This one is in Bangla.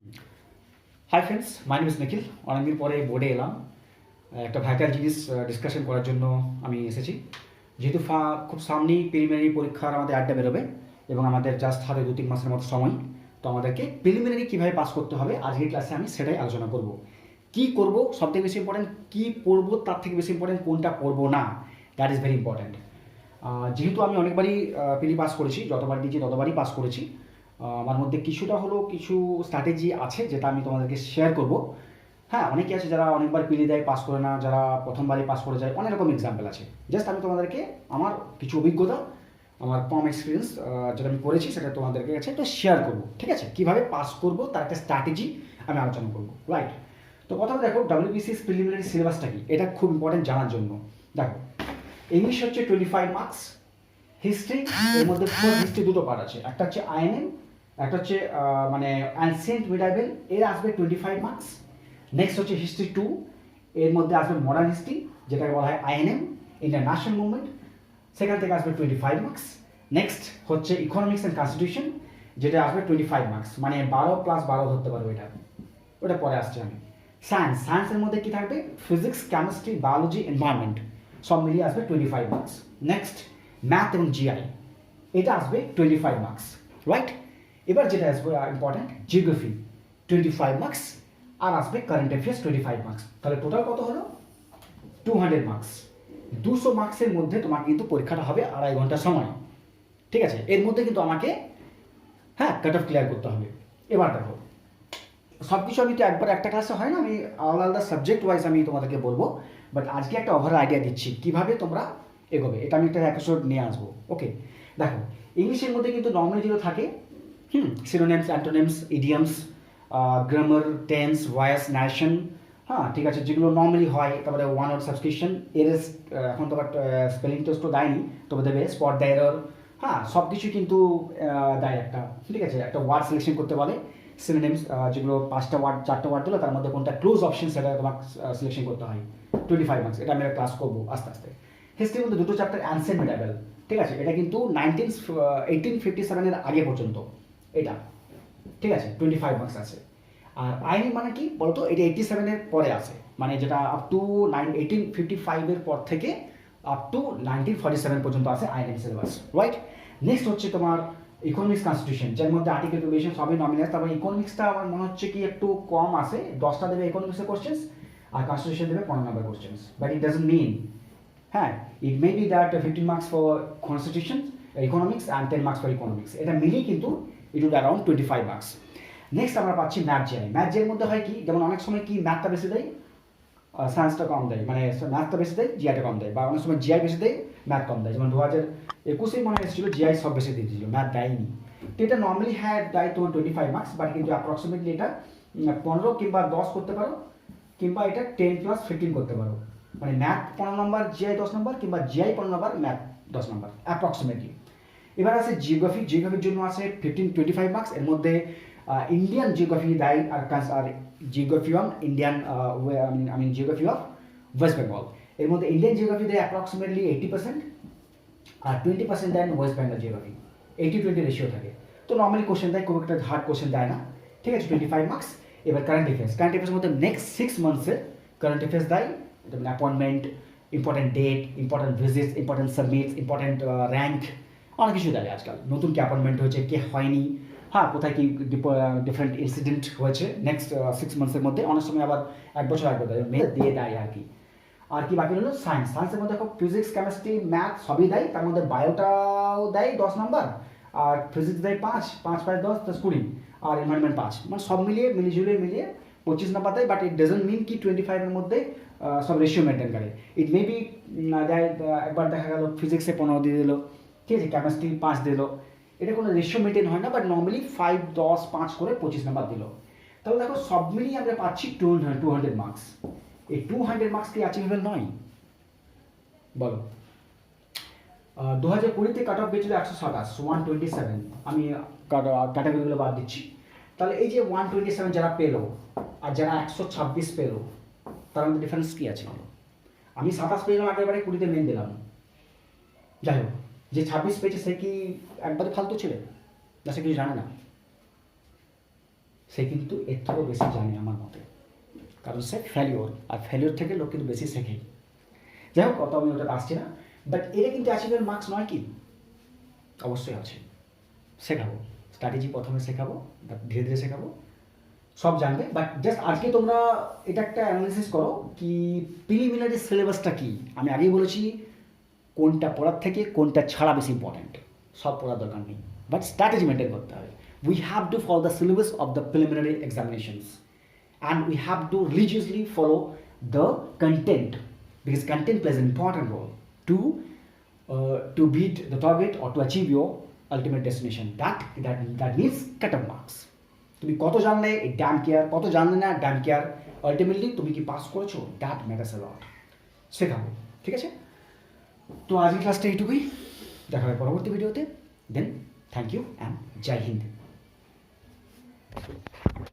High friends, my name is Nikhil. অনেকদিন পরে বোর্ডে এলাম। একটা ভাইটাল জিনিস ডিসকাশন করার জন্য আমি এসেছি। যেহেতু খুব সামনেই প্রিলিমিনারি পরীক্ষার আমাদের আড্ডা বেরোবে এবং আমাদের জাস্ট হাতে 2-3 মাসের মতো সময়, তো আমাদেরকে প্রিলিমিনারি কীভাবে পাস করতে হবে আজকের ক্লাসে আমি সেটাই আলোচনা করব। কি করব সবথেকে বেশি ইম্পর্টেন্ট, কী পড়বো তার থেকে বেশি ইম্পর্টেন্ট কোনটা পড়বো না, দ্যাট ইজ ভেরি ইম্পর্ট্যান্ট। যেহেতু আমি অনেকবারই প্রিলি পাস করেছি, যতবার দিয়েছি ততবারই পাস করেছি, আমার মধ্যে কিছুটা হলেও কিছু স্ট্র্যাটেজি আছে যেটা আমি তোমাদেরকে শেয়ার করব। হ্যাঁ, অনেকে আছে যারা অনেকবার পিলি দেয়, পাস করে না, যারা প্রথমবারই পাস করে যায়, অনেক রকম এক্সাম্পল আছে। জাস্ট আমি তোমাদেরকে আমার কিছু অভিজ্ঞতা, আমার কম এক্সপিরিয়েন্স যেটা আমি করেছি সেটা তোমাদেরকে কাছে একটু শেয়ার করবো। ঠিক আছে, কীভাবে পাস করবো তার একটা স্ট্র্যাটেজি আমি আলোচনা করবো, রাইট? তো প্রথমে দেখো, WBCS প্রিলিমিনারি সিলেবাসটা কি, এটা খুব ইম্পর্টেন্ট জানার জন্য। দেখো, ইংলিশ হচ্ছে 25 মার্কস, হিস্ট্রি এর মধ্যে হিস্ট্রি দুটো পার্ট আছে, একটা হচ্ছে আইএনএম, একটা হচ্ছে মানে অ্যানসিয়েন্ট মিডাইভেল, এর আসবে 25 মার্কস। নেক্সট হচ্ছে হিস্ট্রি 2, এর মধ্যে আসবে মডার্ন হিস্ট্রি, যেটাকে বলা হয় আইএনএম, ইন্টারন্যাশনাল মুভমেন্ট, সেখান থেকে আসবে 25 মার্কস। নেক্সট হচ্ছে ইকোনমিক্স অ্যান্ড কনস্টিটিউশন, যেটা আসবে 25 মার্কস, মানে 12+12 ধরতে পারবো এটা, ওটা পরে আসছে আমি। সায়েন্সের মধ্যে কি থাকবে, ফিজিক্স, কেমিস্ট্রি, বায়োলজি, এনভায়রনমেন্ট, সব মিলিয়ে আসবে 25 মার্কস। নেক্সট ম্যাথ এবং জিআই, এটা আসবে 25 মার্কস, রাইট? এবার যেটা আসবে ইম্পর্টেন্ট, জিওগ্রাফি 25 মার্কস, আর আসবে কারেন্ট অ্যাফেয়ার্স 25 মার্কস। তাহলে টোটাল কত হলো? 200 মার্কস। 200 মার্কসের মধ্যে তোমার কিন্তু পরীক্ষাটা হবে 2.5 ঘন্টা সময়। ঠিক আছে, এর মধ্যে কিন্তু আমাকে কাট অফ ক্লিয়ার করতে হবে। এবার দেখো, সব কিছু আমি তো একবার একটা ক্লাসে হয় না, আমি আলাদা আলাদা সাবজেক্ট ওয়াইজ আমি তোমাদেরকে বলবো, বাট আজকে একটা ওভারঅল আইডিয়া দিচ্ছি কীভাবে তোমরা এগোবে। এটা আমি একটা এপিসোড নিয়ে আসবো। ওকে, দেখো, ইংলিশের মধ্যে কিন্তু নর্মালি যেগুলো থাকে, synonyms, antonyms, idioms, grammar, tense, voice, narration, হ্যাঁ ঠিক আছে, যেগুলো নর্মালি হয়। তারপরে ওয়ান ওয়ার্ড সাবস্ক্রিপশন, এর এখন তো স্পেলিং টেস্টও দেয়নি, তবে দেবে স্পট দ্য এরর, সব কিছু কিন্তু দেয় একটা। ঠিক আছে, একটা ওয়ার্ড সিলেকশন করতে বলে, সিনোনিমস, যেগুলো 5টা ওয়ার্ড 4টা ওয়ার্ড দিলো, তার মধ্যে কোনটা ক্লোজ অপশন সেটা তোমাকে সিলেকশন করতে হয়। 25 মার্কস, এটা আমি একটা ক্লাস করবো আস্তে আস্তে। হিস্ট্রির মধ্যে দুটো চ্যাপ্টার, অ্যানসিয়েন্ট মিডাইভেল, ঠিক আছে, এটা কিন্তু 1857 আগে পর্যন্ত এটা, ঠিক আছে, 25 মার্কস আছে। আর আইনি মানে কি বলতো, এটা 87 পরে আছে, মানে যেটা আপ টু 1855 পর থেকে আপ টু 1947 পর্যন্ত আছে আইনি সিলেবাস, রাইট? নেক্সট হচ্ছে তোমার ইকোনমিক্স, কনস্টিটিউশন, যার মধ্যে আর্টিকেল প্রিপারেশন সবই নমিনাল। তারপরে ইকোনমিক্সটা আমার মনে হচ্ছে কি একটু কম আছে, 10টা দেবে ইকোনমিক্সের কোশ্চেন্স, আর কনস্টিটিউশন দেবে 15 নম্বর questions, but it doesn't mean, it may be that 15 marks for constitution, economics and 10 marks for economics, এটা মিলিয়ে কিন্তু it would around 25 marks. Next আমরা পাচ্ছি ম্যাথ জিআই। ম্যাথ জিআইয়ের মধ্যে হয় কি, যেমন অনেক সময় কি ম্যাথটা বেশি দেয়, সায়েন্সটা কম দেয়, মানে ম্যাথটা বেশি দেয়, জিআইটা কম দেয়, বা অনেক সময় জিআই বেশি দেয়, ম্যাথ কম দেয়। যেমন 2021 মনে এসেছিল জিআই সব বেশি দিয়ে দিয়েছিল, ম্যাথ দেয়নি। তো এটা নর্মালি দেয় তোমার 25 মার্কস, বাট কিন্তু অ্যাপ্রক্সিমেটলি এটা 15 কিংবা 10 করতে পারো, কিংবা এটা 10+15 করতে পারো, মানে ম্যাথ 15 নম্বর, জিআই 10 নম্বর, কিংবা জিআই 15 নম্বর, ম্যাথ 10 নম্বর অ্যাপ্রক্সিমেটলি। এবার আছে জিওগ্রাফির জন্য আছে 25 মার্কস। এর মধ্যে ইন্ডিয়ান জিওগ্রাফি দেয়, আর geography of Indian, geography of West Bengal, এর মধ্যে ইন্ডিয়ান জিওগ্রাফি দেয় অ্যাপ্রক্সিমেটলি 80%, আর 20% then West Bengal geography, 80-20 ratio থাকে। তো নর্মালি কোশ্চেন দেয়, খুব একটা হার্ড কোশ্চেন দেয় না, ঠিক আছে, 25 মার্কস। এবার কারেন্ট অ্যাফেয়ার্সের মধ্যে নেক্সট 6 মান্থসের কারেন্ট অ্যাফেয়ার্স দেয়, যেমন appointment, important date, important visits, important submits, important rank, অনেক কিছু দেয় আজকাল। নতুন কি অ্যাপয়েন্টমেন্ট হয়েছে, কে হয়নি, কোথায় কি ডিফারেন্ট ইনসিডেন্ট হয়েছে নেক্সট 6 মান্থসের মধ্যে, অনেক সময় আবার 1 বছর আগে দিয়ে দেয় আর কি। আর কি বাকি হলো সায়েন্সের মধ্যে দেখো, ফিজিক্স, কেমিস্ট্রি, ম্যাথ সবই দেয়, তার মধ্যে বায়োটাও দেয় 10 নম্বর, আর ফিজিক্স দেয় 5, 5 5 10 10 20, আর এনভায়রনমেন্ট 5, মানে সব মিলিয়ে মিলিয়ে 25 নম্বর দেয়। বাট ইট ডাজন্ট মিন কি 25 এর মধ্যে সব রেশিও মেনটেন করে। ইট মে বি দেয়, একবার দেখা গেল ফিজিক্সে 15 দিয়ে দিল, ঠিক আছে, কেমিস্ট্রি 5 দিল, এটা কোনো রেশিও মেনটেন হয় না, বাট নর্মালি 5 10 5 করে 25 নম্বর দিল। তাহলে দেখো সব মিলিয়ে আমরা পাচ্ছি 200 মার্কস। এই 200 মার্কস কি অ্যাচিভেবল নয় বলো? 2020-তে কাট অফ পেয়েছিল 127, 127, আমি ক্যাটাগরিগুলো বাদ দিচ্ছি। তাহলে এই যে 127 যারা পেলো, আর যারা 126 পেলো, তার মধ্যে ডিফারেন্স কী আছে? আমি 27 পেয়েছিলাম একেবারে 20-তে মেন দিলাম, যাই হোক, যে 26 পেয়েছে সে কি একবারে ফালতু ছেলে, না সে কিছু জানে না? সে কিন্তু এর থেকেও বেশি জানে আমার মতে, কারণ সে ফেলিওর, আর ফেলিওর থেকে লোক কিন্তু বেশি শেখে। যাই হোক, কত আমি ওটা আসছি না, বাট এটা কিন্তু অ্যাচিভমেন্ট মার্কস নয় কি, অবশ্যই আছে। শেখাবো, স্ট্র্যাটেজি প্রথমে শেখাবো, ধীরে ধীরে শেখাবো, সব জানবে। বাট জাস্ট আজকে তোমরা এটা একটা অ্যানালিসিস করো কি প্রিলিমিনারি সিলেবাসটা কী। আমি আগেই বলেছি কোনটা পড়ার থেকে কোনটা ছাড়া বেশি ইম্পর্ট্যান্ট, সব পড়ার দরকার নেই, বাট স্ট্র্যাটেজি মেনটেন করতে হবে। We have to follow the syllabus of the preliminary examinations and we have to religiously follow the content, because content plays an important role to beat the target or to achieve your ultimate destination. That needs cut-off marks. তুমি কত জানলে ড্যাম কেয়ার, কত জানলে না ড্যাম কেয়ার, আলটিমেটলি তুমি কি পাস করেছো, দ্যাট ম্যাটার্স আ লট। শেখাবো, ঠিক আছে? তো আজকের ক্লাসটা এইটুকুই, দেখা হবে পরবর্তী ভিডিওতে। Then thank you and Jai Hind.